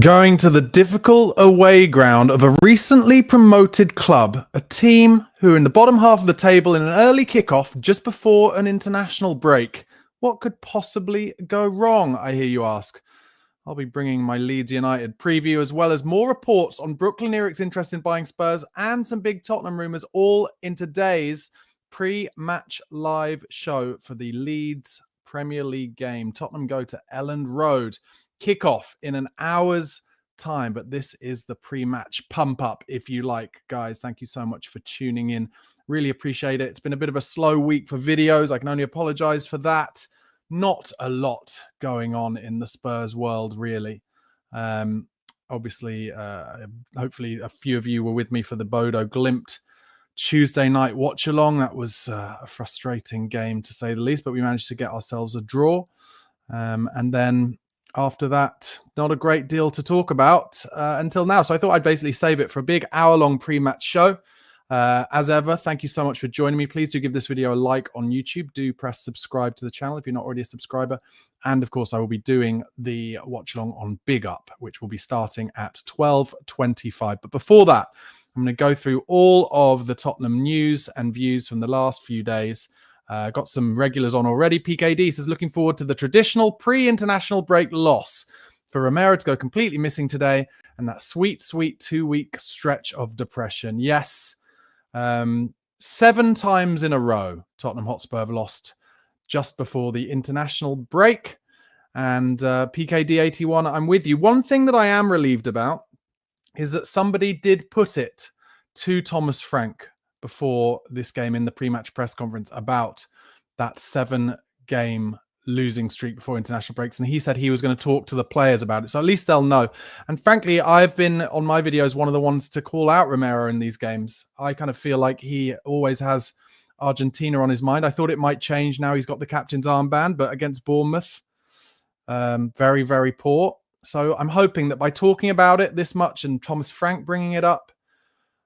Going to the difficult away ground of a recently promoted club, a team who are in the bottom half of the table in an early kickoff just before an international break. What could possibly go wrong, I hear you ask? I'll be bringing my Leeds United preview as well as more reports on Brooklyn Eric's interest in buying Spurs and some big Tottenham rumours all in today's pre-match live show for the Leeds Premier League game. Tottenham go to Elland Road. Kickoff in an hour's time, but this is the pre-match pump up, if you like. Guys, thank you so much for tuning in. Really appreciate it. It's been a bit of a slow week for videos. I can only apologize for that. Not a lot going on in the Spurs world, really. Obviously, hopefully a few of you were with me for the Bodo Glimt Tuesday night watch along. That was a frustrating game, to say the least, but we managed to get ourselves a draw. And then after that, not a great deal to talk about until now. So I thought I'd basically save it for a big hour-long pre-match show. As ever, tig you so much for joining me. Please do give this video a like on YouTube. Do press subscribe to the channel if you're not already a subscriber. And of course, I will be doing the watch-along on BigUp, which will be starting at 12:25. But before that, I'm going to go through all of the Tottenham news and views from the last few days. Got some regulars on already. PKD says, looking forward to the traditional pre-international break loss for Romero to go completely missing today and that sweet 2-week stretch of depression. Yes, 7 times in a row, Tottenham Hotspur have lost just before the international break. And PKD81, I'm with you. One thing that I am relieved about is that somebody did put it to Thomas Frank before this game in the pre-match press conference about that 7-game losing streak before international breaks. And he said he was going to talk to the players about it. So at least they'll know. And frankly, I've been on my videos one of the ones to call out Romero in these games. I kind of feel like he always has Argentina on his mind. I thought it might change now he's got the captain's armband, but against Bournemouth, very, very poor. So I'm hoping that by talking about it this much and Thomas Frank bringing it up,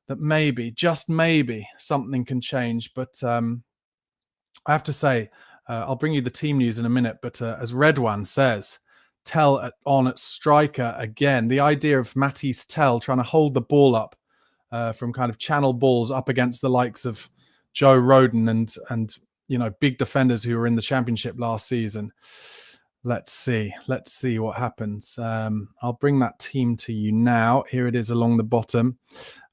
that maybe, just maybe, something can change. But I have to say, I'll bring you the team news in a minute, but as Redwan says, Tell on at striker again. The idea of Matisse Tell trying to hold the ball up from kind of channel balls up against the likes of Joe Rodon and you know, big defenders who were in the Championship last season. Let's see what happens. I'll bring that team to you now. Here it is along the bottom.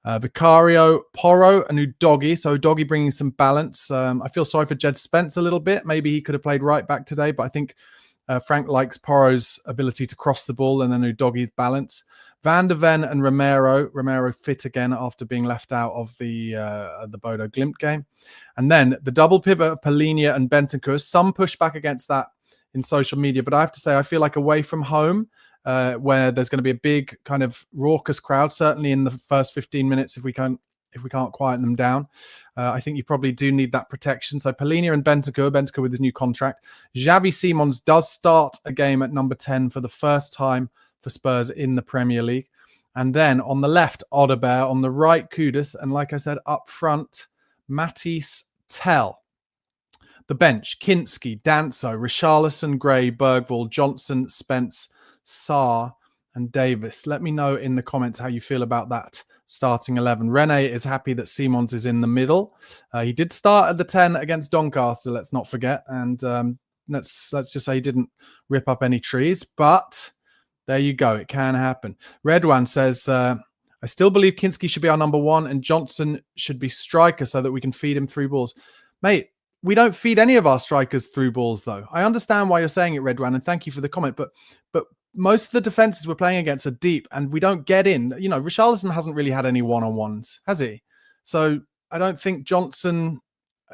Vicario, Porro, and Udogie. So Udogie bringing some balance. I feel sorry for Jed Spence a little bit. Maybe he could have played right back today, but I think Frank likes Porro's ability to cross the ball and then Udogie's balance. Van der Ven and Romero. Romero fit again after being left out of the Bodo Glimt game. And then the double pivot of Palhinha and Bentancur. Some pushback against that in social media, but I have to say I feel like away from home, where there's going to be a big kind of raucous crowd, certainly in the first 15 minutes if we can't quieten them down. I think you probably do need that protection. So Palhinha and Bentancur with his new contract. Xavi Simons does start a game at number 10 for the first time for Spurs in the Premier League. And then on the left, Odegaard, on the right, Kudus, and like I said, up front, Matisse Tell. The bench, Kinski, Danso, Richarlison, Gray, Bergvall, Johnson, Spence, Sarr, and Davis. Let me know in the comments how you feel about that starting 11. Rene is happy that Simons is in the middle. He did start at the 10 against Doncaster, let's not forget. And let's just say he didn't rip up any trees. But there you go. It can happen. Redwan says, I still believe Kinski should be our number 1 and Johnson should be striker so that we can feed him through balls. Mate, we don't feed any of our strikers through balls, though. I understand why you're saying it, Redwan, and thank you for the comment. But most of the defenses we're playing against are deep, and we don't get in. You know, Richarlison hasn't really had any one-on-ones, has he? So I don't think Johnson.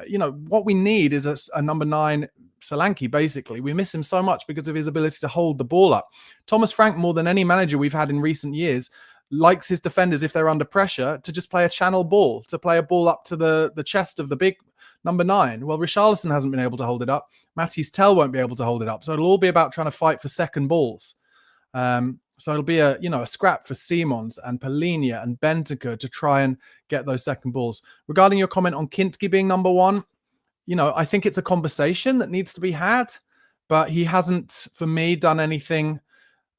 You know, what we need is a number 9 Solanke. Basically, we miss him so much because of his ability to hold the ball up. Thomas Frank, more than any manager we've had in recent years, likes his defenders, if they're under pressure, to just play a channel ball, to play a ball up to the chest of the big number 9. Well, Richarlison hasn't been able to hold it up. Matisse Tell won't be able to hold it up. So it'll all be about trying to fight for second balls. So it'll be a scrap for Simons and Palhinha and Bentancur to try and get those second balls. Regarding your comment on Kinski being number 1, I think it's a conversation that needs to be had, but he hasn't, for me, done anything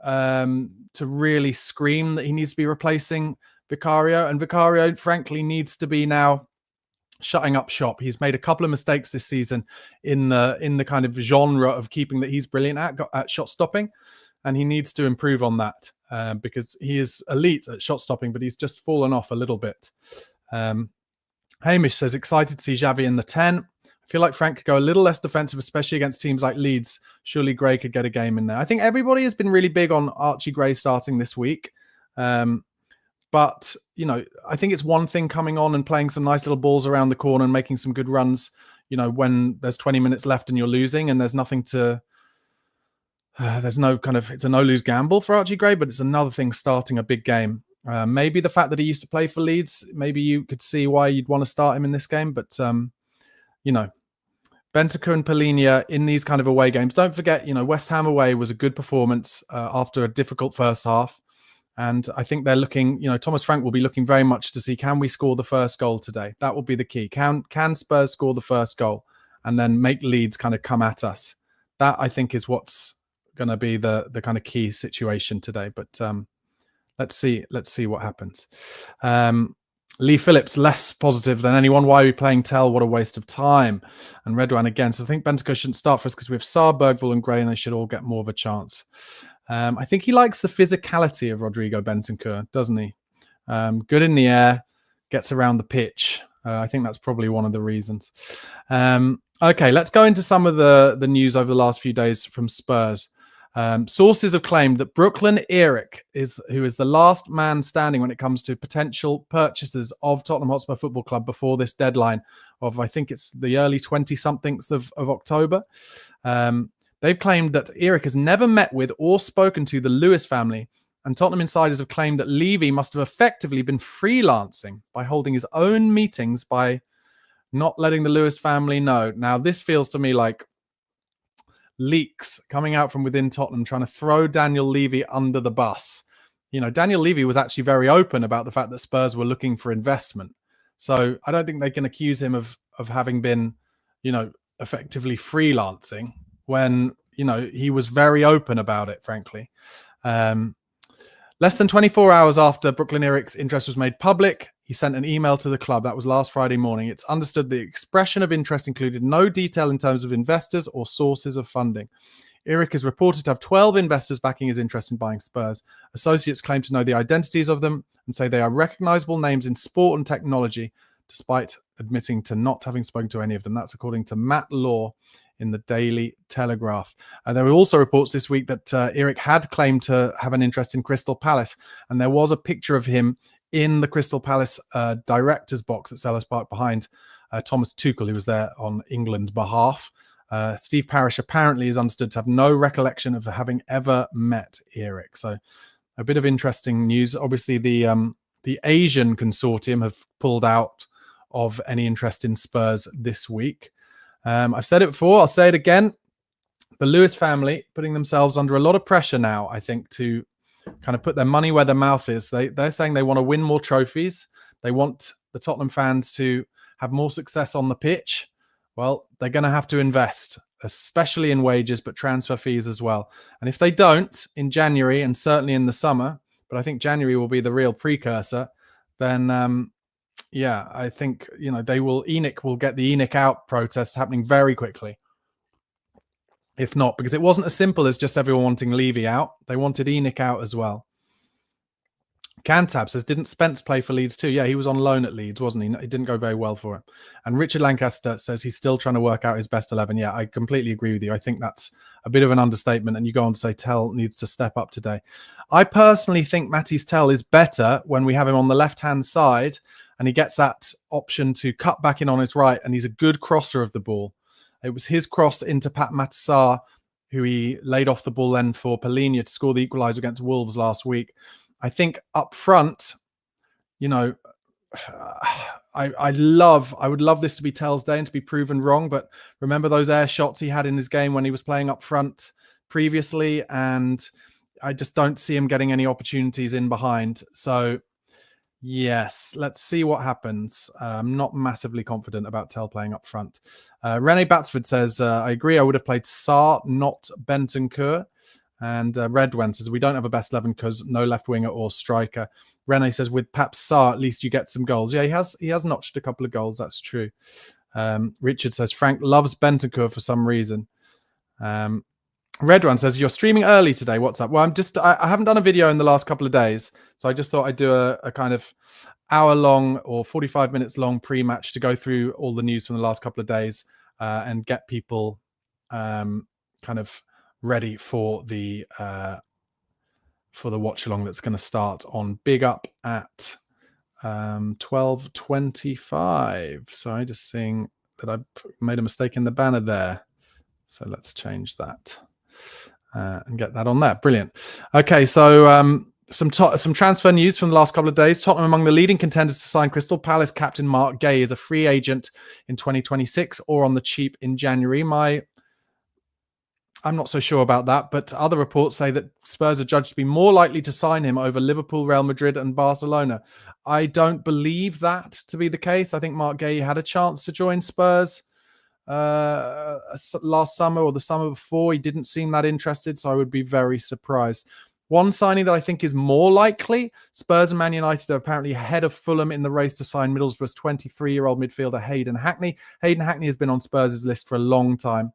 to really scream that he needs to be replacing Vicario. And Vicario, frankly, needs to be now shutting up shop. He's made a couple of mistakes this season in the kind of genre of keeping that he's brilliant at shot stopping, and he needs to improve on that because he is elite at shot stopping, but he's just fallen off a little bit. Hamish says, excited to see Xavi in the 10. I feel like Frank could go a little less defensive, especially against teams like Leeds. Surely Gray could get a game in there. I think everybody has been really big on Archie Gray starting this week. But, you know, I think it's one thing coming on and playing some nice little balls around the corner and making some good runs, you know, when there's 20 minutes left and you're losing and there's nothing to... there's no kind of... It's a no-lose gamble for Archie Gray, but it's another thing starting a big game. Maybe the fact that he used to play for Leeds, maybe you could see why you'd want to start him in this game. But, you know, Bentancur and Polinia in these kind of away games. Don't forget, you know, West Ham away was a good performance after a difficult first half. And I think they're looking, you know, Thomas Frank will be looking very much to see, can we score the first goal today? That will be the key. Can Spurs score the first goal and then make Leeds kind of come at us? That, I think, is what's going to be the kind of key situation today. But let's see what happens. Lee Phillips, less positive than anyone. Why are we playing Tell? What a waste of time. And Redwan again. So I think Bentancur shouldn't start for us because we have Saar, Bergvall and Gray, and they should all get more of a chance. I think he likes the physicality of Rodrigo Bentancur, doesn't he? Good in the air, gets around the pitch. I think that's probably one of the reasons. Okay, let's go into some of the news over the last few days from Spurs. Sources have claimed that Brooklyn Eric, who is the last man standing when it comes to potential purchases of Tottenham Hotspur Football Club before this deadline of, I think it's the early 20-somethings of October. They've claimed that Eric has never met with or spoken to the Lewis family, and Tottenham insiders have claimed that Levy must have effectively been freelancing by holding his own meetings by not letting the Lewis family know. Now, this feels to me like leaks coming out from within Tottenham trying to throw Daniel Levy under the bus. You know, Daniel Levy was actually very open about the fact that Spurs were looking for investment. So I don't think they can accuse him of having been, you know, effectively freelancing when, you know, he was very open about it, frankly. Less than 24 hours after Brooklyn Eric's interest was made public, he sent an email to the club. That was last Friday morning. It's understood the expression of interest included no detail in terms of investors or sources of funding. Eric is reported to have 12 investors backing his interest in buying Spurs. Associates claim to know the identities of them and say they are recognizable names in sport and technology, despite admitting to not having spoken to any of them. That's according to Matt Law in the Daily Telegraph. There were also reports this week that Eric had claimed to have an interest in Crystal Palace, and there was a picture of him in the Crystal Palace director's box at Selhurst Park behind Thomas Tuchel, who was there on England's behalf. Steve Parish apparently is understood to have no recollection of having ever met Eric. So a bit of interesting news. Obviously, the Asian consortium have pulled out of any interest in Spurs this week. I've said it before, I'll say it again. The Lewis family putting themselves under a lot of pressure now, I think, to kind of put their money where their mouth is. They're saying they want to win more trophies. They want the Tottenham fans to have more success on the pitch. Well, they're going to have to invest, especially in wages, but transfer fees as well. And if they don't in January and certainly in the summer, but I think January will be the real precursor, then yeah, I think, you know, ENIC will get the ENIC out protest happening very quickly. If not, because it wasn't as simple as just everyone wanting Levy out. They wanted ENIC out as well. Cantab says, didn't Spence play for Leeds too? Yeah, he was on loan at Leeds, wasn't he? It didn't go very well for him. And Richard Lancaster says he's still trying to work out his best 11. Yeah, I completely agree with you. I think that's a bit of an understatement. And you go on to say Tell needs to step up today. I personally think Matisse Tell is better when we have him on the left-hand side and he gets that option to cut back in on his right, and he's a good crosser of the ball. It was his cross into Pat Matissar, who he laid off the ball then for Polinia to score the equaliser against Wolves last week. I think up front, you know, I would love this to be Tell's day and to be proven wrong, but remember those air shots he had in his game when he was playing up front previously, and I just don't see him getting any opportunities in behind. So yes, let's see what happens. I'm not massively confident about Tell playing up front. Rene Batsford says, I agree, I would have played Saar, not Bentancur. And Redwan says, we don't have a best 11 because no left winger or striker. Rene says, with Pap Sarr, at least you get some goals. Yeah, he has notched a couple of goals. That's true. Richard says, Frank loves Bentancur for some reason. Redwan says, you're streaming early today. What's up? Well, I haven't done a video in the last couple of days. So I just thought I'd do a kind of hour-long or 45 minutes long pre-match to go through all the news from the last couple of days and get people kind of ready for the watch along that's going to start on BigUp at 12:25. So I'm just seeing that I made a mistake in the banner there. So let's change that and get that on there. Brilliant. Okay, so some transfer news from the last couple of days. Tottenham among the leading contenders to sign Crystal Palace captain Mark Gay as a free agent in 2026 or on the cheap in January. I'm not so sure about that, but other reports say that Spurs are judged to be more likely to sign him over Liverpool, Real Madrid and Barcelona. I don't believe that to be the case. I think Mark Gay had a chance to join Spurs last summer or the summer before. He didn't seem that interested, so I would be very surprised. One signing that I think is more likely, Spurs and Man United are apparently ahead of Fulham in the race to sign Middlesbrough's 23-year-old midfielder Hayden Hackney. Hayden Hackney has been on Spurs' list for a long time.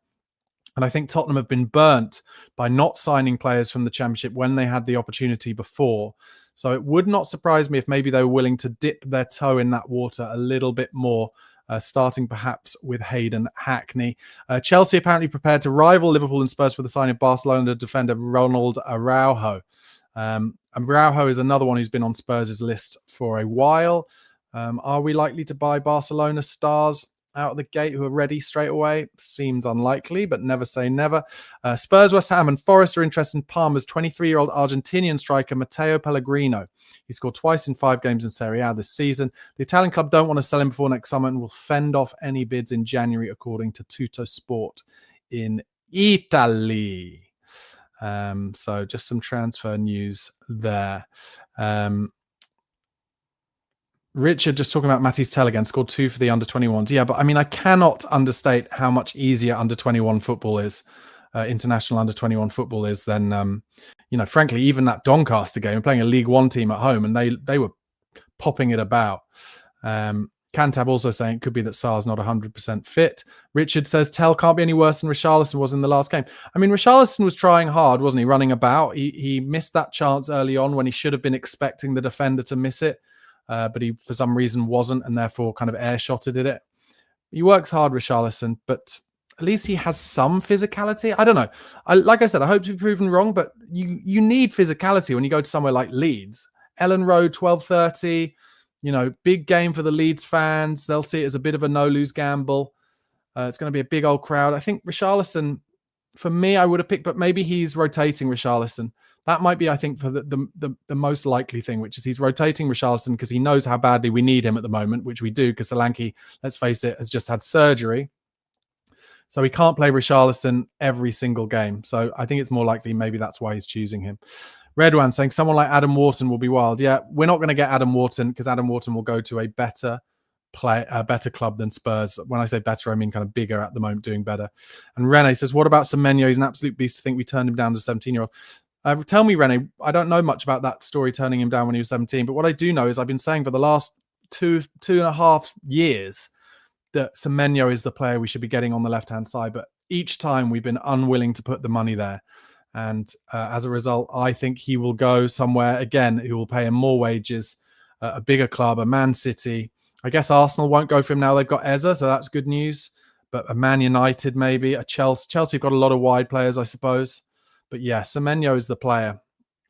And I think Tottenham have been burnt by not signing players from the Championship when they had the opportunity before. So it would not surprise me if maybe they were willing to dip their toe in that water a little bit more, starting perhaps with Hayden Hackney. Chelsea apparently prepared to rival Liverpool and Spurs for the signing of Barcelona defender Ronald Araujo. And Araujo is another one who's been on Spurs' list for a while. Are we likely to buy Barcelona stars out of the gate who are ready straight away? Seems unlikely, but never say never. Spurs, West Ham and Forest are interested in Parma's 23-year-old Argentinian striker Matteo Pellegrino. He scored twice in 5 games in Serie A this season. The Italian club don't want to sell him before next summer and will fend off any bids in January, according to Tutto Sport in Italy. So just some transfer news there. Richard just talking about Matisse Tell again, scored 2 for the under-21s. Yeah, but I mean, I cannot understate how much easier under-21 football is, international under-21 football is than, frankly, even that Doncaster game, playing a League One team at home, and they were popping it about. Cantab also saying it could be that Sarr's not 100% fit. Richard says Tell can't be any worse than Richarlison was in the last game. I mean, Richarlison was trying hard, wasn't he, running about? He missed that chance early on when he should have been expecting the defender to miss it. But he, for some reason, wasn't, and therefore kind of air-shotted at it. He works hard, Richarlison, but at least he has some physicality. I don't know. Like I said, I hope to be proven wrong, but you need physicality when you go to somewhere like Leeds. Ellen Road, 12:30, big game for the Leeds fans. They'll see it as a bit of a no-lose gamble. It's going to be a big old crowd. I think Richarlison, for me, I would have picked, but maybe he's rotating Richarlison. That might be, I think, for the most likely thing, which is he's rotating Richarlison because he knows how badly we need him at the moment, which we do because Solanke, let's face it, has just had surgery. So he can't play Richarlison every single game. So I think it's more likely maybe that's why he's choosing him. Redwan saying someone like Adam Wharton will be wild. Yeah, we're not going to get Adam Wharton because Adam Wharton will go to a better club than Spurs. When I say better, I mean kind of bigger at the moment, doing better. And Rene says, what about Semenyo? He's an absolute beast to think we turned him down to 17-year-old. Tell me, Rene, I don't know much about that story turning him down when he was 17, but what I do know is I've been saying for the last two and a half years that Semenyo is the player we should be getting on the left-hand side, but each time we've been unwilling to put the money there. And as a result, I think he will go somewhere, again, who will pay him more wages, a bigger club, a Man City. I guess Arsenal won't go for him now. They've got Eza, so that's good news. But a Man United, maybe, a Chelsea. Chelsea have got a lot of wide players, I suppose. But yeah, Semenyo is the player.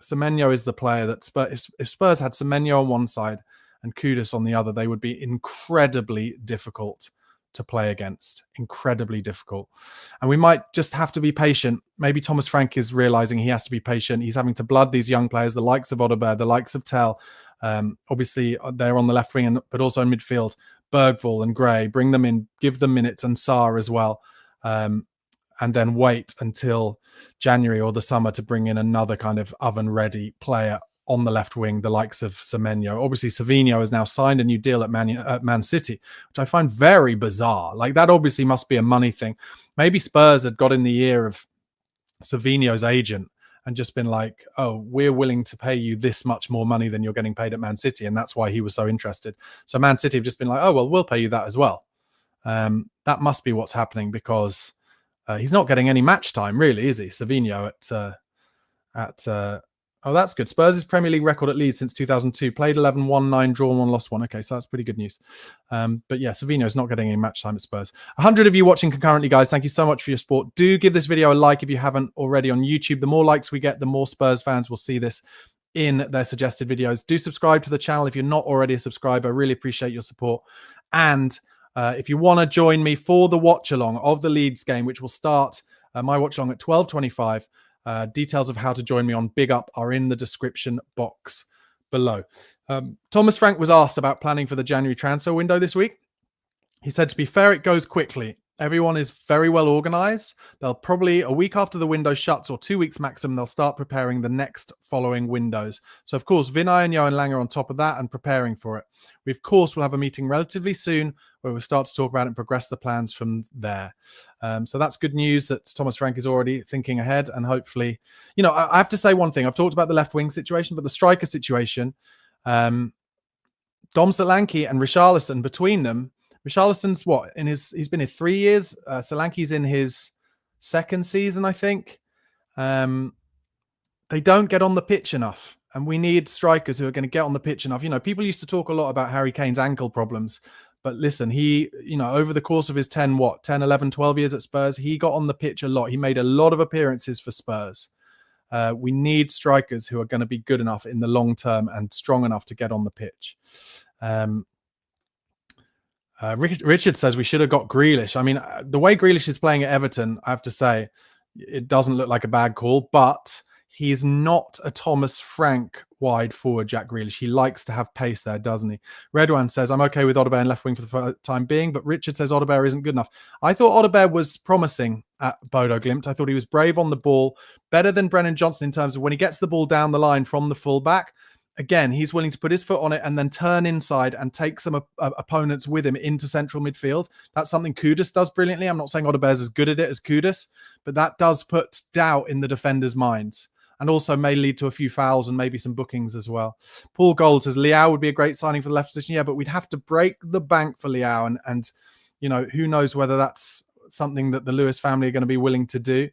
Semenyo is the player that if Spurs had Semenyo on one side and Kudus on the other, they would be incredibly difficult to play against. Incredibly difficult. And we might just have to be patient. Maybe Thomas Frank is realizing he has to be patient. He's having to blood these young players, the likes of Odegaard, the likes of Tell. Obviously, they're on the left wing, but also in midfield. Bergvall and Gray, bring them in, give them minutes, and Sarr as well. And then wait until January or the summer to bring in another kind of oven-ready player on the left wing, the likes of Semenyo. Obviously, Savinho has now signed a new deal at Man City, which I find very bizarre. Like, that obviously must be a money thing. Maybe Spurs had got in the ear of Savinho's agent and just been like, oh, we're willing to pay you this much more money than you're getting paid at Man City. And that's why he was so interested. So Man City have just been like, oh, well, we'll pay you that as well. That must be what's happening, because he's not getting any match time, really, is he? Savinho oh, that's good. Spurs' Premier League record at Leeds since 2002. Played 11, won 9, drawn 1, lost 1. Okay, so that's pretty good news. But yeah, Savinho is not getting any match time at Spurs. 100 of you watching concurrently, guys. Thank you so much for your support. Do give this video a like if you haven't already on YouTube. The more likes we get, the more Spurs fans will see this in their suggested videos. Do subscribe to the channel if you're not already a subscriber. I really appreciate your support. And if you want to join me for the watch-along of the Leeds game, which will start my watch-along at 12:25, details of how to join me on BigUp are in the description box below. Thomas Frank was asked about planning for the January transfer window this week. He said, to be fair, it goes quickly. Everyone is very well organized. They'll probably, a week after the window shuts, or 2 weeks maximum, they'll start preparing the next following windows. So, of course, Vinay and Johan Lange are on top of that and preparing for it. We, of course, will have a meeting relatively soon where we'll start to talk about it and progress the plans from there. So that's good news that Thomas Frank is already thinking ahead, and hopefully, you know, I have to say one thing. I've talked about the left wing situation, but the striker situation, Dom Solanke and Richarlison, between them, Richarlison's what, he's been here 3 years. Solanke's in his second season, I think. They don't get on the pitch enough, and we need strikers who are going to get on the pitch enough. You know, people used to talk a lot about Harry Kane's ankle problems, but listen, he, you know, over the course of his 10, 11, 12 years at Spurs, he got on the pitch a lot. He made a lot of appearances for Spurs. We need strikers who are going to be good enough in the long term and strong enough to get on the pitch. Richard says we should have got Grealish. I mean, the way Grealish is playing at Everton, I have to say, it doesn't look like a bad call, but he's not a Thomas Frank wide forward, Jack Grealish. He likes to have pace there, doesn't he? Redwan says, I'm okay with Odebear in left wing for the time being, but Richard says Odebear isn't good enough. I thought Odebear was promising at Bodo Glimt. I thought he was brave on the ball, better than Brennan Johnson in terms of when he gets the ball down the line from the fullback. Again, he's willing to put his foot on it and then turn inside and take some opponents with him into central midfield. That's something Kudus does brilliantly. I'm not saying Odebear's as good at it as Kudus, but that does put doubt in the defenders' minds, and also may lead to a few fouls and maybe some bookings as well. Paul Gold says Leao would be a great signing for the left position. Yeah, but we'd have to break the bank for Leao, and you know, who knows whether that's something that the Lewis family are going to be willing to do.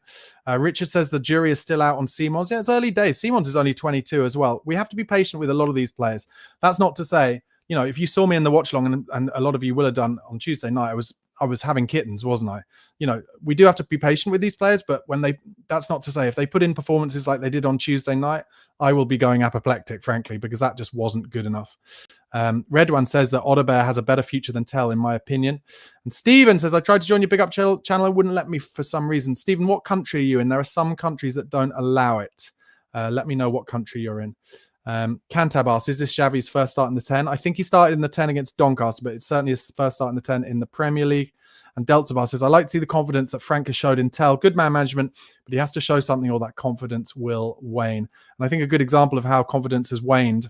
Richard says the jury is still out on Simons. Yeah, it's early days. Simons is only 22 as well. We have to be patient with a lot of these players. That's not to say, you know, if you saw me in the watch along, and a lot of you will have done on Tuesday night, I was having kittens, wasn't I? You know, we do have to be patient with these players, but that's not to say if they put in performances like they did on Tuesday night, I will be going apoplectic, frankly, because that just wasn't good enough. Red One says that Odebear has a better future than Tell, in my opinion. And Stephen says, I tried to join your Big Up channel. It wouldn't let me for some reason. Stephen, what country are you in? There are some countries that don't allow it. Let me know what country you're in. Cantab asks, is this Xavi's first start in the 10? I think he started in the 10 against Doncaster, but it's certainly his first start in the 10 in the Premier League. And Deltabar says, I like to see the confidence that Frank has showed in Tell. Good man management, but he has to show something or that confidence will wane. And I think a good example of how confidence has waned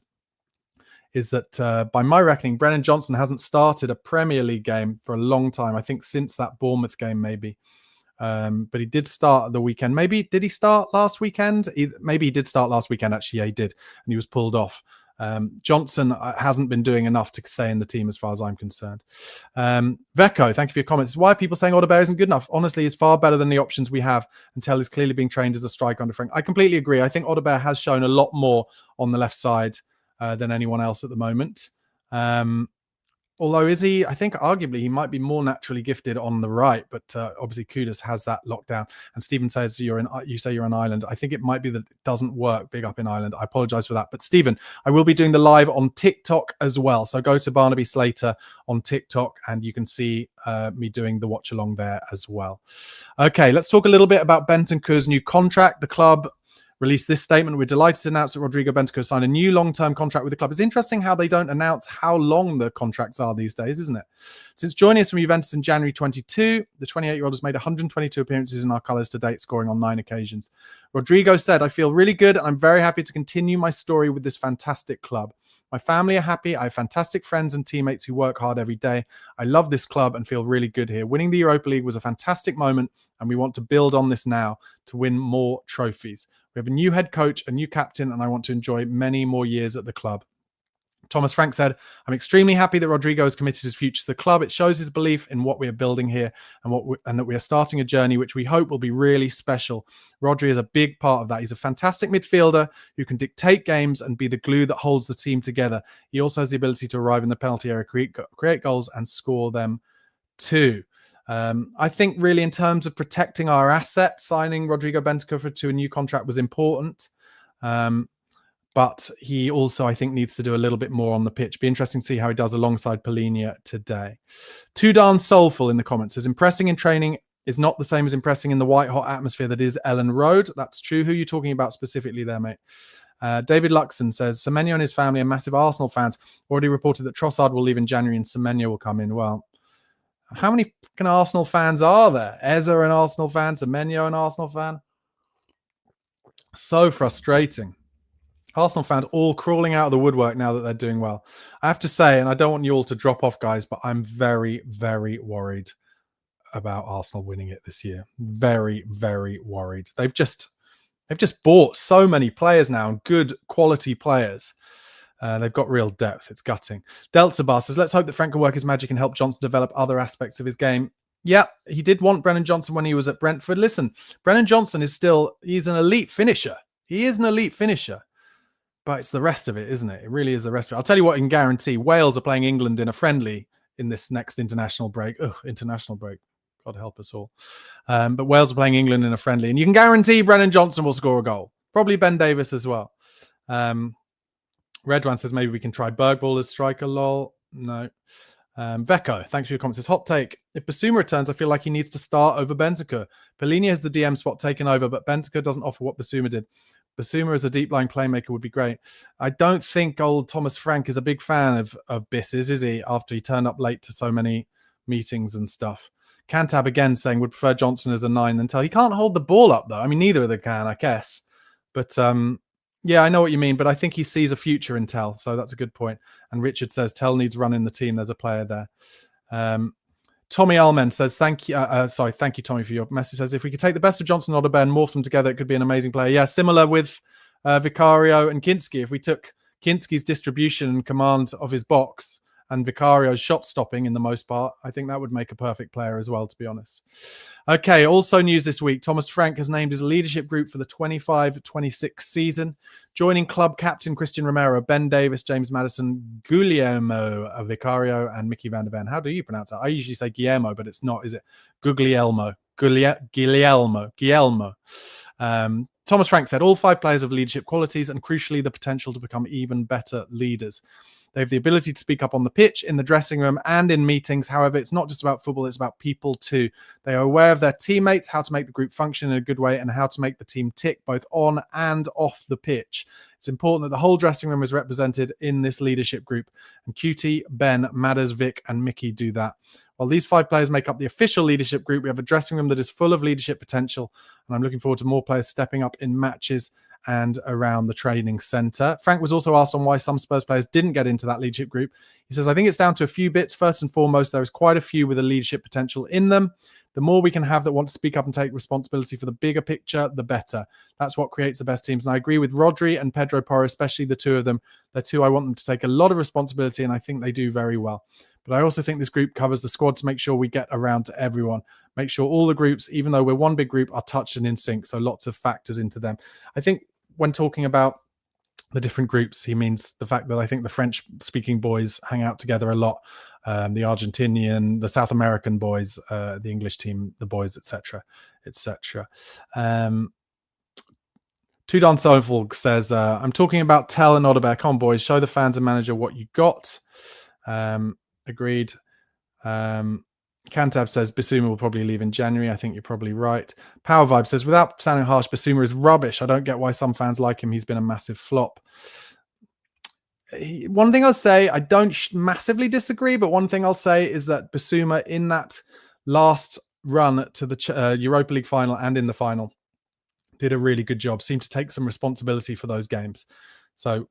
is that, by my reckoning, Brennan Johnson hasn't started a Premier League game for a long time. I think since that Bournemouth game, maybe. But he did start the weekend. Maybe, did he start last weekend? Maybe he did start last weekend, actually. Yeah, he did. And he was pulled off. Johnson hasn't been doing enough to stay in the team as far as I'm concerned. Vecco, thank you for your comments. Why are people saying Odebear isn't good enough? Honestly, he's far better than the options we have, and Tell is clearly being trained as a striker under Frank. I completely agree. I think Odebear has shown a lot more on the left side than anyone else at the moment. Although I think arguably he might be more naturally gifted on the right, but obviously Kudus has that locked down. And Stephen says you say you're on Ireland. I think it might be that it doesn't work big up in Ireland. I apologize for that. But Stephen, I will be doing the live on TikTok as well. So go to Barnaby Slater on TikTok and you can see me doing the watch along there as well. Okay, let's talk a little bit about Bentancur's new contract. The club released this statement. We're delighted to announce that Rodrigo Bentancur signed a new long-term contract with the club. It's interesting how they don't announce how long the contracts are these days, isn't it? Since joining us from Juventus in January 22, the 28-year-old has made 122 appearances in our colours to date, scoring on 9 occasions. Rodrigo said, I feel really good and I'm very happy to continue my story with this fantastic club. My family are happy. I have fantastic friends and teammates who work hard every day. I love this club and feel really good here. Winning the Europa League was a fantastic moment, and we want to build on this now to win more trophies. We have a new head coach, a new captain, and I want to enjoy many more years at the club. Thomas Frank said, I'm extremely happy that Rodrigo has committed his future to the club. It shows his belief in what we are building here and that we are starting a journey which we hope will be really special. Rodri is a big part of that. He's a fantastic midfielder who can dictate games and be the glue that holds the team together. He also has the ability to arrive in the penalty area, create goals and score them too. I think really in terms of protecting our assets, signing Rodrigo Bentancur to a new contract was important. But he also, I think, needs to do a little bit more on the pitch. Be interesting to see how he does alongside Polinia today. Too darn soulful in the comments says, impressing in training is not the same as impressing in the white-hot atmosphere that is Ellen Road. That's true. Who are you talking about specifically there, mate? David Luxon says, Semenyo and his family are massive Arsenal fans. Already reported that Trossard will leave in January and Semenyo will come in. Well, how many fucking Arsenal fans are there? Eza an Arsenal fan, Semenyo an Arsenal fan. So frustrating. Arsenal fans all crawling out of the woodwork now that they're doing well. I have to say, and I don't want you all to drop off, guys, but I'm very, very worried about Arsenal winning it this year. Very, very worried. They've just bought so many players now, good quality players. They've got real depth. It's gutting. Deltabar says, let's hope that Frank can work his magic and help Johnson develop other aspects of his game. Yeah, he did want Brennan Johnson when he was at Brentford. Listen, Brennan Johnson he's an elite finisher. He is an elite finisher. But it's the rest of it, isn't it? It really is the rest of it. I'll tell you what I can guarantee. Wales are playing England in a friendly in this next international break. International break. God help us all. But Wales are playing England in a friendly. And you can guarantee Brennan Johnson will score a goal. Probably Ben Davis as well. Redwan says maybe we can try Bergvall as striker, lol. No. Vecco, thanks for your comments. Says, hot take. If Basuma returns, I feel like he needs to start over Bentancur. Polinia has the DM spot taken over, but Bentancur doesn't offer what Basuma did. Basuma as a deep line playmaker would be great. I don't think old Thomas Frank is a big fan of Bisses, is he? After he turned up late to so many meetings and stuff. Cantab again saying would prefer Johnson as a 9 than Tell. He can't hold the ball up though. I mean, neither of them can, I guess. But yeah, I know what you mean. But I think he sees a future in Tell, so that's a good point. And Richard says Tell needs running the team. There's a player there. Tommy Almen says, thank you, Tommy, for your message. Says, if we could take the best of Johnson and Odebear and morph them together, it could be an amazing player. Yeah, similar with Vicario and Kinski. If we took Kinski's distribution and command of his box and Vicario's shot stopping in the most part, I think that would make a perfect player as well, to be honest. Okay, also news this week. Thomas Frank has named his leadership group for the 25-26 season, joining club captain Christian Romero, Ben Davis, James Maddison, Guglielmo Vicario, and Mickey van der Ven. How do you pronounce that? I usually say Guillermo, but it's not, is it? Guglielmo. Thomas Frank said, all 5 players have leadership qualities and crucially the potential to become even better leaders. They have the ability to speak up on the pitch, in the dressing room, and in meetings. However, it's not just about football, it's about people too. They are aware of their teammates, how to make the group function in a good way, and how to make the team tick both on and off the pitch. It's important that the whole dressing room is represented in this leadership group. And QT, Ben, Madders, Vic, and Mickey do that. While these 5 players make up the official leadership group, we have a dressing room that is full of leadership potential. And I'm looking forward to more players stepping up in matches and around the training centre. Frank was also asked on why some Spurs players didn't get into that leadership group. He says, I think it's down to a few bits. First and foremost, there is quite a few with a leadership potential in them. The more we can have that want to speak up and take responsibility for the bigger picture, the better. That's what creates the best teams. And I agree with Rodri and Pedro Porro, especially the two of them. They're two I want them to take a lot of responsibility, and I think they do very well. But I also think this group covers the squad to make sure we get around to everyone. Make sure all the groups, even though we're one big group, are touched and in sync. So lots of factors into them. I think when talking about the different groups, he means the fact that I think the French-speaking boys hang out together a lot. The Argentinian, the South American boys, the English team, the boys, etc., etc. Tudon Soulful says, I'm talking about Tell and Odebear. Come on, boys, show the fans and manager what you got. Agreed. Cantab says Basuma will probably leave in January. I think you're probably right. Power Vibe says, without sounding harsh, Basuma is rubbish. I don't get why some fans like him. He's been a massive flop. One thing I'll say, I don't massively disagree, but one thing I'll say is that Basuma in that last run to the Europa League final and in the final did a really good job. Seemed to take some responsibility for those games. So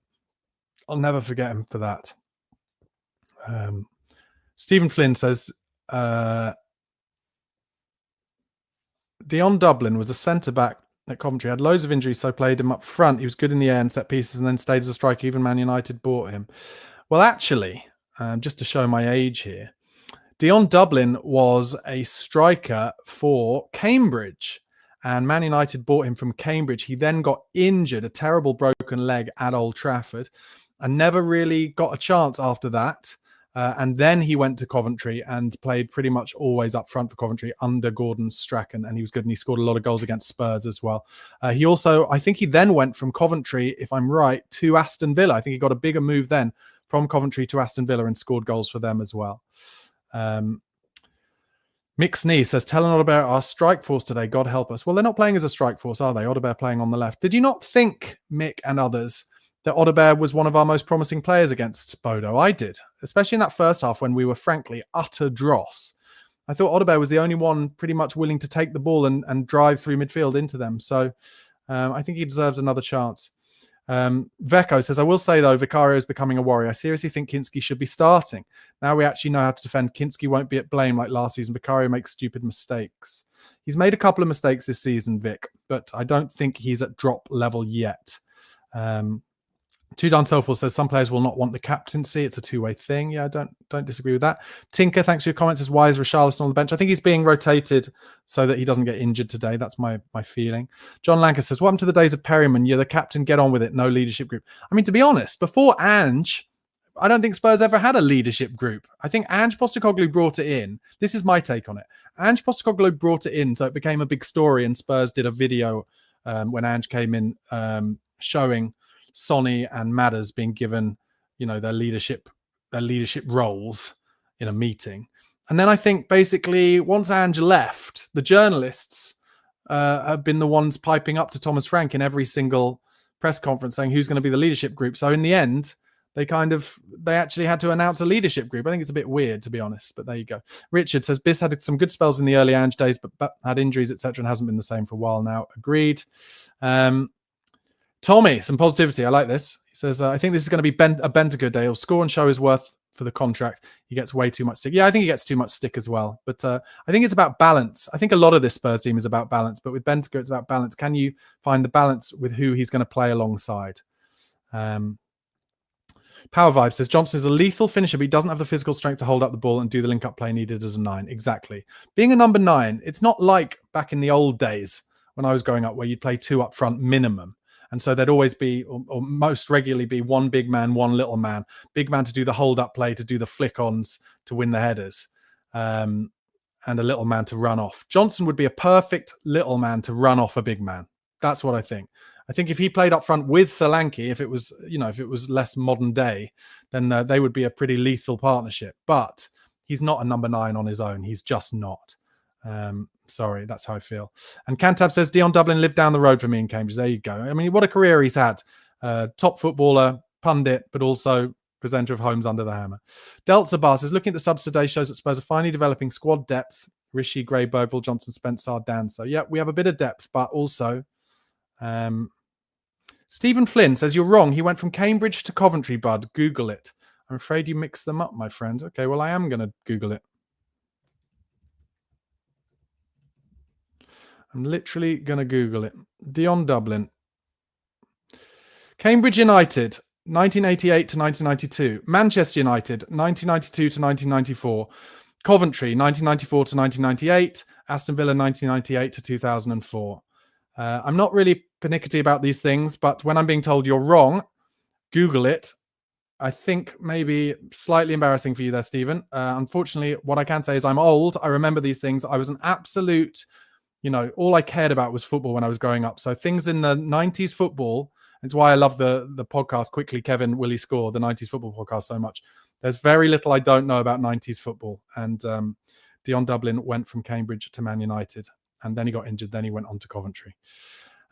I'll never forget him for that. Stephen Flynn says, Dion Dublin was a centre-back at Coventry, had loads of injuries, so played him up front. He was good in the air and set pieces and then stayed as a striker. Even Man United bought him. Well, actually, just to show my age here, Dion Dublin was a striker for Cambridge, and Man United bought him from Cambridge. He then got injured, a terrible broken leg at Old Trafford, and never really got a chance after that. And then he went to Coventry and played pretty much always up front for Coventry under Gordon Strachan, and he was good, and he scored a lot of goals against Spurs as well. He also, I think he then went from Coventry, if I'm right, to Aston Villa. I think he got a bigger move then from Coventry to Aston Villa and scored goals for them as well. Mick Snee says, tell a lot about our strike force today. God help us. Well, they're not playing as a strike force, are they? Odebear playing on the left. Did you not think, Mick and others, that Odebear was one of our most promising players against Bodo? I did, especially in that first half when we were frankly utter dross. I thought Odebear was the only one pretty much willing to take the ball and drive through midfield into them. So I think he deserves another chance. Vecco says, I will say though, Vicario is becoming a worry. I seriously think Kinski should be starting. Now we actually know how to defend. Kinski won't be at blame like last season. Vicario makes stupid mistakes. He's made a couple of mistakes this season, Vic, but I don't think he's at drop level yet. Two Don Soulful says some players will not want the captaincy. It's a two-way thing. Yeah, I don't disagree with that. Tinker, thanks for your comments. Says, why is Richarlison on the bench? I think he's being rotated so that he doesn't get injured today. That's my feeling. John Lancaster says, welcome to the days of Perryman. You're the captain. Get on with it. No leadership group. I mean, to be honest, before Ange, I don't think Spurs ever had a leadership group. I think Ange Postecoglou brought it in. This is my take on it. Ange Postecoglou brought it in, so it became a big story, and Spurs did a video when Ange came in showing Sonny and Madders being given, their leadership roles in a meeting. And then I think basically once Ange left, the journalists have been the ones piping up to Thomas Frank in every single press conference saying who's going to be the leadership group. So in the end, they actually had to announce a leadership group. I think it's a bit weird, to be honest, but there you go. Richard says, Biss had some good spells in the early Ange days, but had injuries, etc., and hasn't been the same for a while now. Agreed. Tommy, some positivity. I like this. He says, I think this is going to be a Bentancur day. He'll score and show his worth for the contract. He gets way too much stick. Yeah, I think he gets too much stick as well. But I think it's about balance. I think a lot of this Spurs team is about balance. But with Bentancur, it's about balance. Can you find the balance with who he's going to play alongside? Power Vibe says, Johnson is a lethal finisher, but he doesn't have the physical strength to hold up the ball and do the link-up play needed as a 9. Exactly. Being a number 9, it's not like back in the old days when I was growing up where you'd play 2 up front minimum. And so there'd always be, or most regularly be, one big man, one little man. Big man to do the hold-up play, to do the flick-ons, to win the headers, and a little man to run off. Johnson would be a perfect little man to run off a big man. That's what I think. I think if he played up front with Solanke, if it was less modern day, then they would be a pretty lethal partnership. But he's not a number 9 on his own. He's just not. Sorry, that's how I feel. And Cantab says, Dion Dublin lived down the road for me in Cambridge. There you go. I mean, what a career he's had. Top footballer, pundit, but also presenter of Homes Under the Hammer. Delta Bar says, looking at the subs today shows that Spurs are finally developing squad depth. Rishi, Gray, Bogle, Johnson, Spencer, Dan. So, yeah, we have a bit of depth, but also... Stephen Flynn says, you're wrong. He went from Cambridge to Coventry, bud. Google it. I'm afraid you mixed them up, my friend. Okay, well, I am going to Google it. I'm literally going to Google it. Dion Dublin. Cambridge United, 1988 to 1992. Manchester United, 1992 to 1994. Coventry, 1994 to 1998. Aston Villa, 1998 to 2004. I'm not really pernickety about these things, but when I'm being told you're wrong, Google it. I think maybe slightly embarrassing for you there, Stephen. Unfortunately, what I can say is I'm old. I remember these things. I was an absolute... all I cared about was football when I was growing up. So things in the 90s football, it's why I love the podcast, Quickly, Kevin, Will He Score, the 90s football podcast so much. There's very little I don't know about 90s football. And Dion Dublin went from Cambridge to Man United, and then he got injured. Then he went on to Coventry.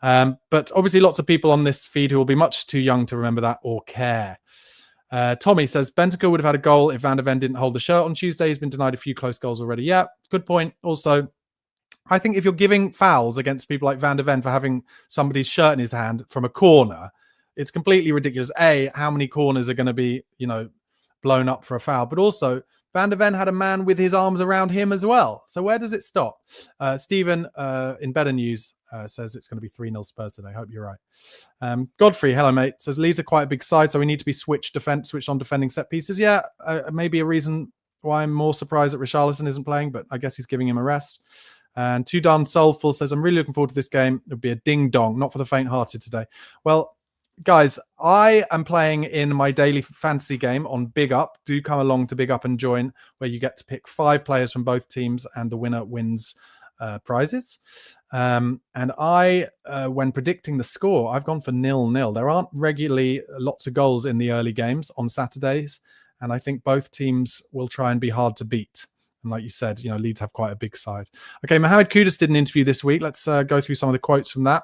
But obviously lots of people on this feed who will be much too young to remember that or care. Tommy says, Bentancur would have had a goal if Van der Ven didn't hold the shirt on Tuesday. He's been denied a few close goals already. Yeah, good point. Also, I think if you're giving fouls against people like Van der Ven for having somebody's shirt in his hand from a corner, It's completely ridiculous. A, how many corners are going to be, blown up for a foul, but also Van de Ven had a man with his arms around him as well. So where does it stop? Stephen, in better news, says it's going to be 3-0 Spurs today. Hope you're right. Godfrey, hello, mate, says Leeds are quite a big side, so we need to be switched on defending set pieces. Yeah, maybe a reason why I'm more surprised that Richarlison isn't playing, but I guess he's giving him a rest. And Too Darn Soulful says, I'm really looking forward to this game. It'll be a ding-dong, not for the faint-hearted today. Well, guys, I am playing in my daily fantasy game on BigUp. Do come along to BigUp and join, where you get to pick 5 players from both teams and the winner wins prizes. And I, when predicting the score, I've gone for 0-0. There aren't regularly lots of goals in the early games on Saturdays, and I think both teams will try and be hard to beat. And like you said, Leeds have quite a big side. Okay, Mohamed Kudus did an interview this week. Let's go through some of the quotes from that.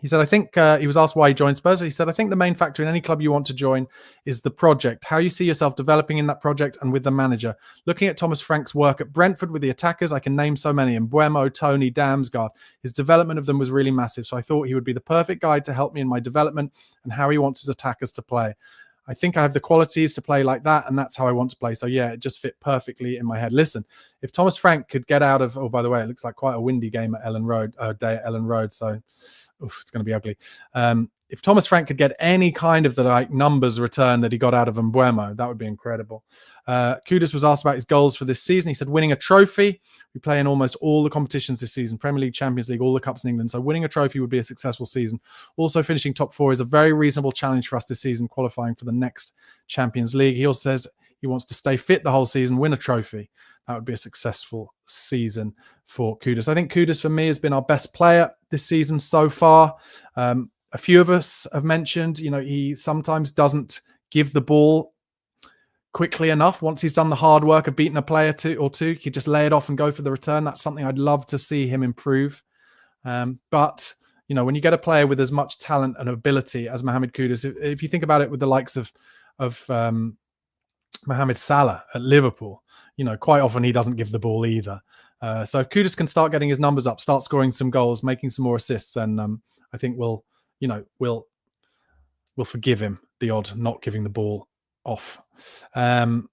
He said, I think he was asked why he joined Spurs. He said, I think the main factor in any club you want to join is the project, how you see yourself developing in that project and with the manager. Looking at Thomas Frank's work at Brentford with the attackers, I can name so many. Mbuemo, Tony, Damsgaard. His development of them was really massive. So I thought he would be the perfect guy to help me in my development and how he wants his attackers to play. I think I have the qualities to play like that, and that's how I want to play. So yeah, it just fit perfectly in my head. Listen, if Thomas Frank could get out of, by the way, it looks like quite a windy game at Ellen Road, day at Ellen Road. So it's going to be ugly. If Thomas Frank could get any kind of the numbers return that he got out of Mbuemo, that would be incredible. Kudus was asked about his goals for this season. He said, winning a trophy. We play in almost all the competitions this season, Premier League, Champions League, all the cups in England. So winning a trophy would be a successful season. Also finishing top 4 is a very reasonable challenge for us this season, qualifying for the next Champions League. He also says he wants to stay fit the whole season, win a trophy. That would be a successful season for Kudus. I think Kudus, for me, has been our best player this season so far. A few of us have mentioned, he sometimes doesn't give the ball quickly enough. Once he's done the hard work of beating a player or two, he just lay it off and go for the return. That's something I'd love to see him improve. But when you get a player with as much talent and ability as Mohamed Kudus, if you think about it with the likes of Mohamed Salah at Liverpool, quite often he doesn't give the ball either. So if Kudus can start getting his numbers up, start scoring some goals, making some more assists, then I think we'll forgive him the odd not giving the ball off. Cantab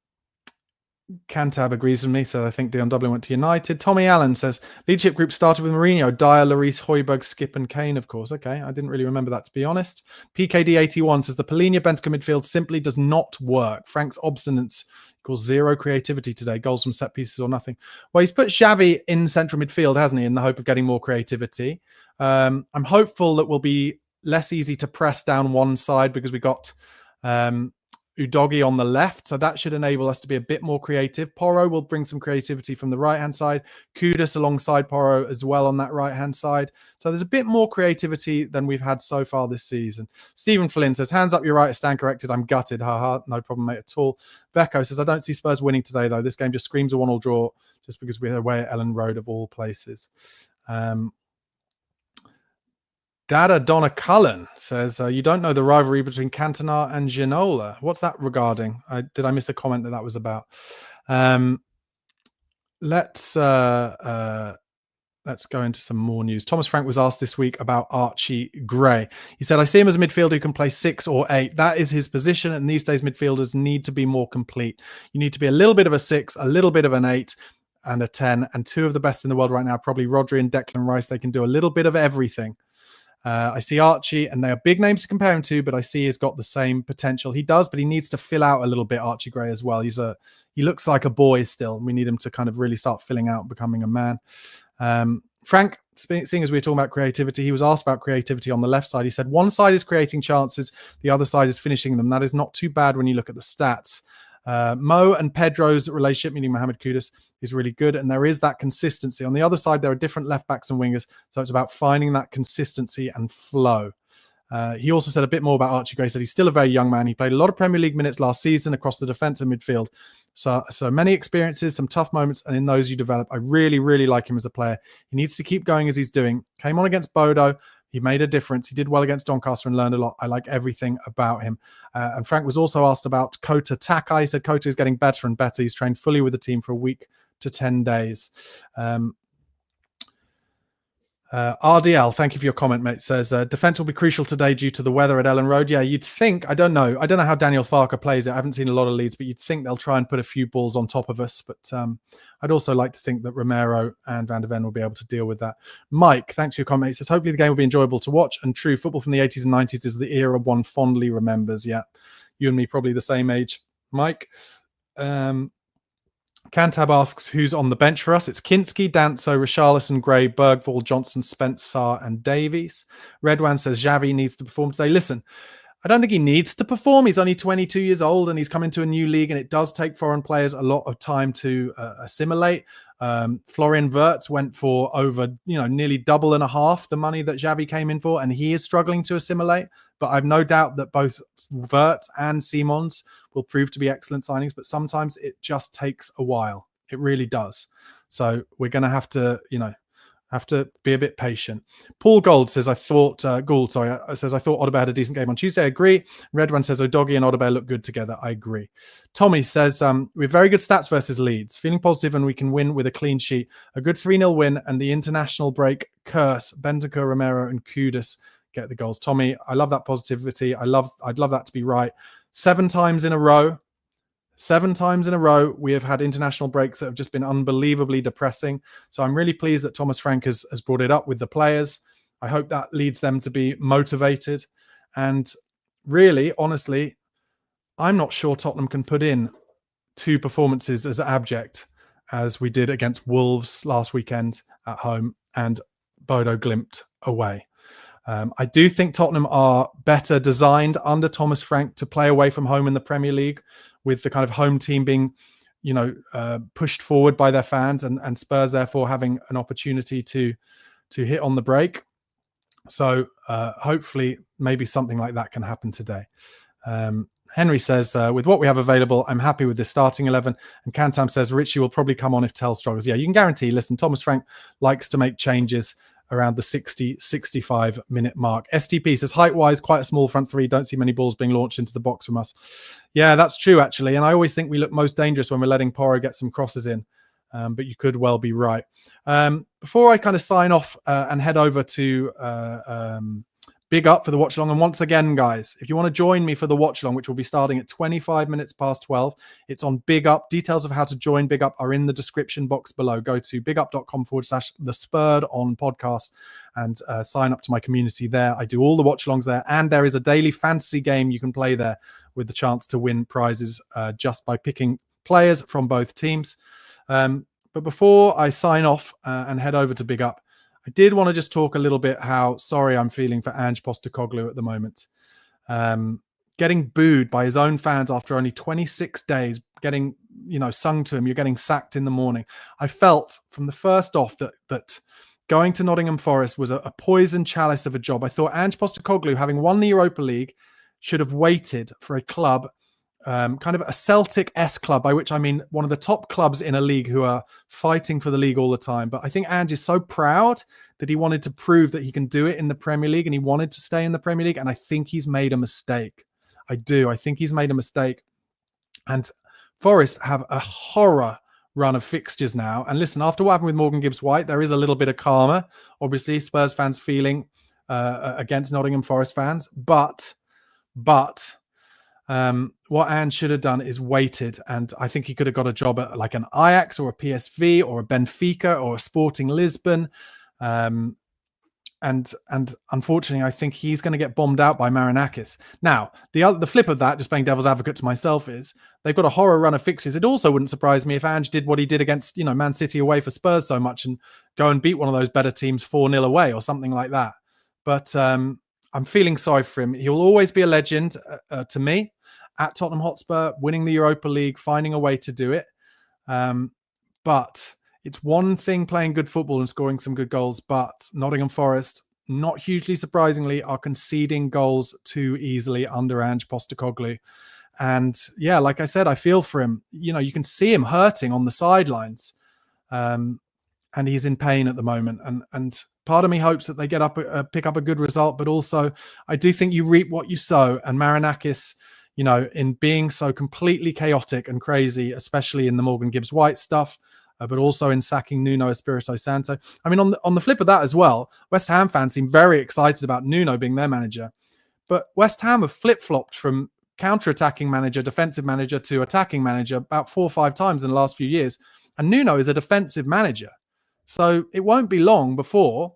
agrees with me, so I think Dion Dublin went to United. Tommy Allen says, leadership group started with Mourinho, Dyer, Lloris, Højbjerg, Skip and Kane, of course. Okay, I didn't really remember that, to be honest. PKD81 says, the Palhinha-Benteke midfield simply does not work. Frank's obstinance equals zero creativity today. Goals from set pieces or nothing. Well, he's put Xavi in central midfield, hasn't he, in the hope of getting more creativity. I'm hopeful that we'll be less easy to press down one side because we got Udogie on the left, so that should enable us to be a bit more creative. Porro will bring some creativity from the right-hand side. Kudus alongside Porro as well on that right-hand side. So there's a bit more creativity than we've had so far this season. Stephen Flynn says, hands up, you're right, I stand corrected. I'm gutted. Haha, no problem, mate, at all. Vecco says, I don't see Spurs winning today, though. This game just screams a 1-1 draw just because we're away at Ellen Road of all places. Dada Donna Cullen says, you don't know the rivalry between Cantona and Ginola. What's that regarding? Did I miss a comment that was about? Let's go into some more news. Thomas Frank was asked this week about Archie Gray. He said, I see him as a midfielder who can play 6 or 8. That is his position, and these days midfielders need to be more complete. You need to be a little bit of a 6, a little bit of an 8, and a 10. And 2 of the best in the world right now, probably Rodri and Declan Rice. They can do a little bit of everything. I see Archie, and they are big names to compare him to, but I see he's got the same potential. He does, but he needs to fill out a little bit, Archie Gray, as well. He looks like a boy still. We need him to kind of really start filling out and becoming a man. Frank, seeing as we were talking about creativity, he was asked about creativity on the left side. He said, one side is creating chances, the other side is finishing them. That is not too bad when you look at the stats. Mo and Pedro's relationship, meaning Mohamed Kudus, is really good, and there is that consistency. On the other side, there are different left backs and wingers, so it's about finding that consistency and flow. He also said a bit more about Archie Gray. He said he's still a very young man. He played a lot of Premier League minutes last season across the defence and midfield. So many experiences, some tough moments, and in those you develop. I really, really like him as a player. He needs to keep going as he's doing. Came on against Bodo. He made a difference. He did well against Doncaster and learned a lot. I like everything about him. And Frank was also asked about Kota Takai. He said Kota is getting better and better. He's trained fully with the team for a week to 10 days. RDL, thank you for your comment, mate. Says defense will be crucial today due to the weather at Ellen Road. Yeah, you'd think. I don't know how Daniel Farker plays it. I haven't seen a lot of Leeds, but you'd think they'll try and put a few balls on top of us. But I'd also like to think that Romero and Van der Ven will be able to deal with that. Mike, thanks for your comment. He says hopefully the game will be enjoyable to watch. And true, football from the 80s and 90s is the era one fondly remembers. Yeah, you and me probably the same age, Mike. Cantab asks who's on the bench for us. It's Kinski, Danso, Richarlison, Gray, Bergvall, Johnson, Spence, Sarr, and Davies. Redwan says Xavi needs to perform today. Listen, I don't think he needs to perform. He's only 22 years old and he's come into a new league, and it does take foreign players a lot of time to assimilate. Florian Wirtz went for over, nearly double and a half the money that Xavi came in for, and he is struggling to assimilate. But I've no doubt that both Wirtz and Simons will prove to be excellent signings, but sometimes it just takes a while. It really does. So we're going to have to be a bit patient. Paul Gold says, I thought Odegaard had a decent game on Tuesday. I agree. Redwan says Udogie and Odegaard look good together. I agree. Tommy says, we have very good stats versus Leeds. Feeling positive and we can win with a clean sheet. A good 3-0 win and the international break curse. Bentancur, Romero and Kudus get the goals. Tommy, I love that positivity. I'd love that to be right. 7 times in a row, we have had international breaks that have just been unbelievably depressing. So I'm really pleased that Thomas Frank has brought it up with the players. I hope that leads them to be motivated. And really, honestly, I'm not sure Tottenham can put in 2 performances as abject as we did against Wolves last weekend at home and Bodo Glimt away. I do think Tottenham are better designed under Thomas Frank to play away from home in the Premier League, with the kind of home team being, pushed forward by their fans, and Spurs therefore having an opportunity to hit on the break. So hopefully maybe something like that can happen today. Henry says, with what we have available, I'm happy with this starting 11. And Cantam says, Richie will probably come on if Tell struggles. Yeah, you can guarantee, listen, Thomas Frank likes to make changes around the 65 minute mark. STP says, height-wise, quite a small front three. Don't see many balls being launched into the box from us. Yeah, that's true, actually. And I always think we look most dangerous when we're letting Porro get some crosses in. But you could well be right. Before I kind of sign off and head over to Big Up for the watch along. And once again, guys, if you want to join me for the watch along, which will be starting at 25 minutes past 12, it's on Big Up. Details of how to join Big Up are in the description box below. Go to bigup.com/the Spurred on podcast and sign up to my community there. I do all the watch alongs there. And there is a daily fantasy game you can play there with the chance to win prizes just by picking players from both teams. But before I sign off and head over to Big Up, I did want to just talk a little bit how sorry I'm feeling for Ange Postecoglou at the moment. Getting booed by his own fans after only 26 days, getting, sung to him, you're getting sacked in the morning. I felt from the first off that going to Nottingham Forest was a poison chalice of a job. I thought Ange Postecoglou, having won the Europa League, should have waited for a club, kind of a Celtic-esque club, by which I mean one of the top clubs in a league who are fighting for the league all the time. But I think Ange is so proud that he wanted to prove that he can do it in the Premier League, and he wanted to stay in the Premier League. And I think he's made a mistake. I do. I think he's made a mistake. And Forest have a horror run of fixtures now. And listen, after what happened with Morgan Gibbs-White, there is a little bit of karma. Obviously, Spurs fans feeling against Nottingham Forest fans. But what Ange should have done is waited, and I think he could have got a job at like an Ajax or a PSV or a Benfica or a Sporting Lisbon. And unfortunately, I think he's going to get bombed out by Marinakis. Now, the flip of that, just playing devil's advocate to myself, is they've got a horror run of fixtures. It also wouldn't surprise me if Ange did what he did against, Man City away for Spurs so much and go and beat one of those better teams 4-0 away or something like that. But I'm feeling sorry for him. He'll always be a legend to me at Tottenham Hotspur, winning the Europa League, finding a way to do it. But it's one thing playing good football and scoring some good goals, but Nottingham Forest, not hugely surprisingly, are conceding goals too easily under Ange Postecoglou. And yeah, like I said, I feel for him. You can see him hurting on the sidelines. And he's in pain at the moment. And part of me hopes that they pick up a good result, but also I do think you reap what you sow. And Marinakis, in being so completely chaotic and crazy, especially in the Morgan Gibbs-White stuff, but also in sacking Nuno Espirito Santo. I mean, on the flip of that as well, West Ham fans seem very excited about Nuno being their manager. But West Ham have flip-flopped from counter-attacking manager, defensive manager to attacking manager about 4 or 5 times in the last few years. And Nuno is a defensive manager. So it won't be long before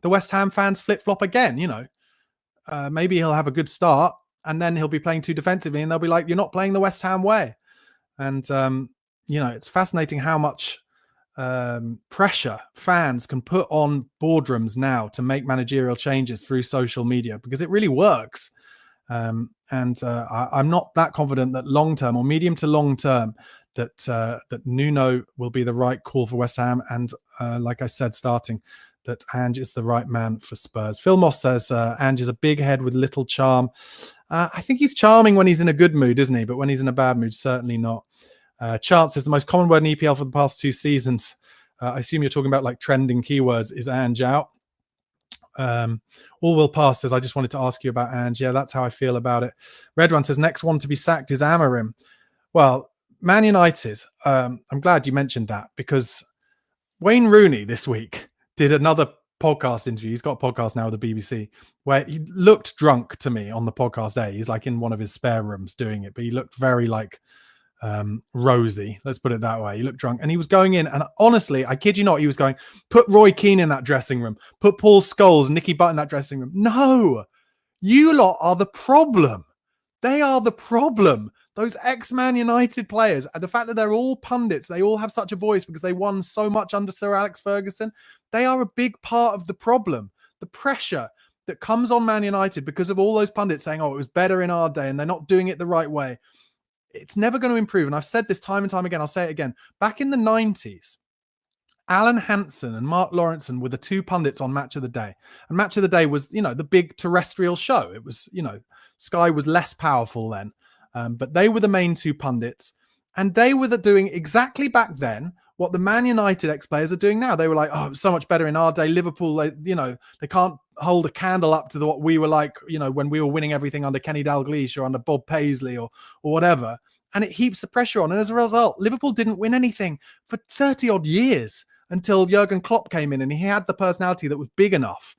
the West Ham fans flip-flop again, Maybe he'll have a good start and then he'll be playing too defensively and they'll be like, you're not playing the West Ham way. And, it's fascinating how much pressure fans can put on boardrooms now to make managerial changes through social media, because it really works. I'm not that confident that long-term or medium to long-term that Nuno will be the right call for West Ham. And like I said, starting that Ange is the right man for Spurs. Phil Moss says Ange is a big head with little charm. I think he's charming when he's in a good mood, isn't he? But when he's in a bad mood, certainly not. Chance is the most common word in EPL for the past 2 seasons. I assume you're talking about like trending keywords. Is Ange out? All will pass says, I just wanted to ask you about Ange. Yeah, that's how I feel about it. Red One says, next one to be sacked is Amorim. Well, Man United, I'm glad you mentioned that, because Wayne Rooney this week did another podcast interview. He's got a podcast now with the BBC where he looked drunk to me on the podcast day. He's like in one of his spare rooms doing it, but he looked very like rosy, let's put it that way. He looked drunk and he was going in, and honestly, I kid you not, he was going, put Roy Keane in that dressing room, put Paul Scholes, Nicky Butt in that dressing room. No, you lot are the problem. They are the problem. Those ex-Man United players, and the fact that they're all pundits, they all have such a voice because they won so much under Sir Alex Ferguson. They are a big part of the problem. The pressure that comes on Man United because of all those pundits saying, oh, it was better in our day and they're not doing it the right way. It's never going to improve. And I've said this time and time again. I'll say it again. Back in the 90s, Alan Hansen and Mark Lawrenson were the 2 pundits on Match of the Day. And Match of the Day was, the big terrestrial show. It was, Sky was less powerful then. But they were the main 2 pundits. And they were doing exactly back then what the Man United ex-players are doing now. They were like, oh, it was so much better in our day. Liverpool, they can't hold a candle up to what we were like, when we were winning everything under Kenny Dalglish or under Bob Paisley or whatever. And it heaps the pressure on. And as a result, Liverpool didn't win anything for 30 odd years until Jurgen Klopp came in and he had the personality that was big enough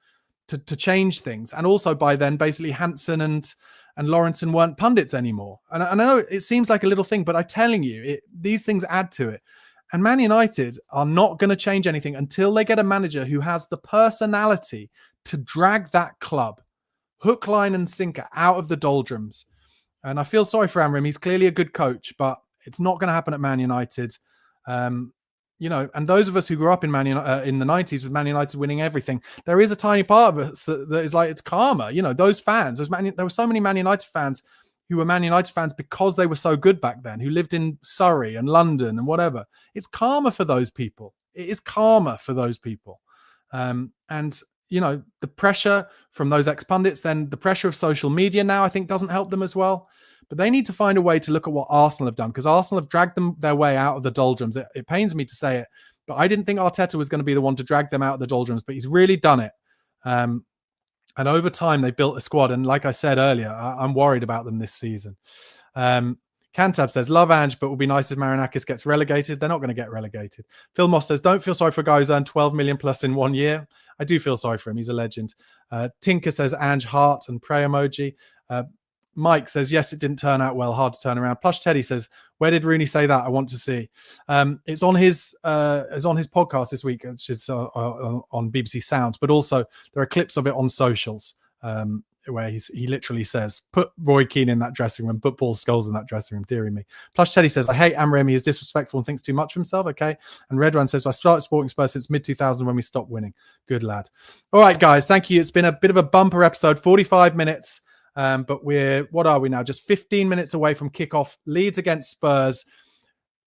to change things. And also by then, basically Hansen and Lawrenson weren't pundits anymore. And I know it seems like a little thing, but I'm telling you, these things add to it. And Man United are not going to change anything until they get a manager who has the personality to drag that club, hook, line, and sinker out of the doldrums. And I feel sorry for Amorim. He's clearly a good coach, but it's not going to happen at Man United. And those of us who grew up in in the 90s with Man United winning everything, there is a tiny part of us that is like, it's karma. Those fans, there were so many Man United fans who were Man United fans because they were so good back then, who lived in Surrey and London and whatever. It's karma for those people. It is karma for those people. The pressure from those ex-pundits, then the pressure of social media now, I think doesn't help them as well. But they need to find a way to look at what Arsenal have done, because Arsenal have dragged their way out of the doldrums. It pains me to say it, but I didn't think Arteta was going to be the one to drag them out of the doldrums, but he's really done it. And over time, they built a squad. And like I said earlier, I'm worried about them this season. Cantab says, love Ange, but it would be nice if Marinakis gets relegated. They're not going to get relegated. Phil Moss says, don't feel sorry for a guy who's earned 12 million plus in 1 year. I do feel sorry for him. He's a legend. Tinker says, Ange, heart and pray emoji. Mike says, yes, it didn't turn out well. Hard to turn around. Plush Teddy says, where did Rooney say that? I want to see. It's on his podcast this week, which is on BBC Sounds, but also there are clips of it on socials where he literally says, put Roy Keane in that dressing room, put Paul Scholes in that dressing room, dearie me. Plush Teddy says, I hate Amorim. He is disrespectful and thinks too much of himself. Okay. And Red One says, I started supporting Spurs since mid-2000 when we stopped winning. Good lad. All right, guys. Thank you. It's been a bit of a bumper episode, 45 minutes. But what are we now? Just 15 minutes away from kickoff. Leeds against Spurs.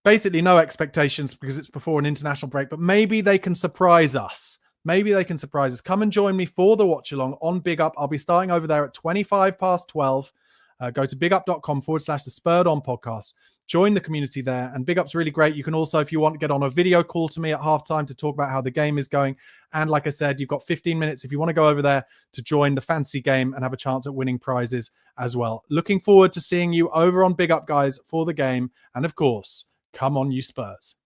Basically no expectations because it's before an international break, but maybe they can surprise us. Come and join me for the watch along on BigUp. I'll be starting over there at 12:25. Go to bigup.com/the Spurred On podcast. Join the community there. And BigUp's really great. You can also, if you want, get on a video call to me at halftime to talk about how the game is going. And like I said, you've got 15 minutes if you want to go over there to join the fancy game and have a chance at winning prizes as well. Looking forward to seeing you over on BigUp, guys, for the game. And of course, come on, you Spurs.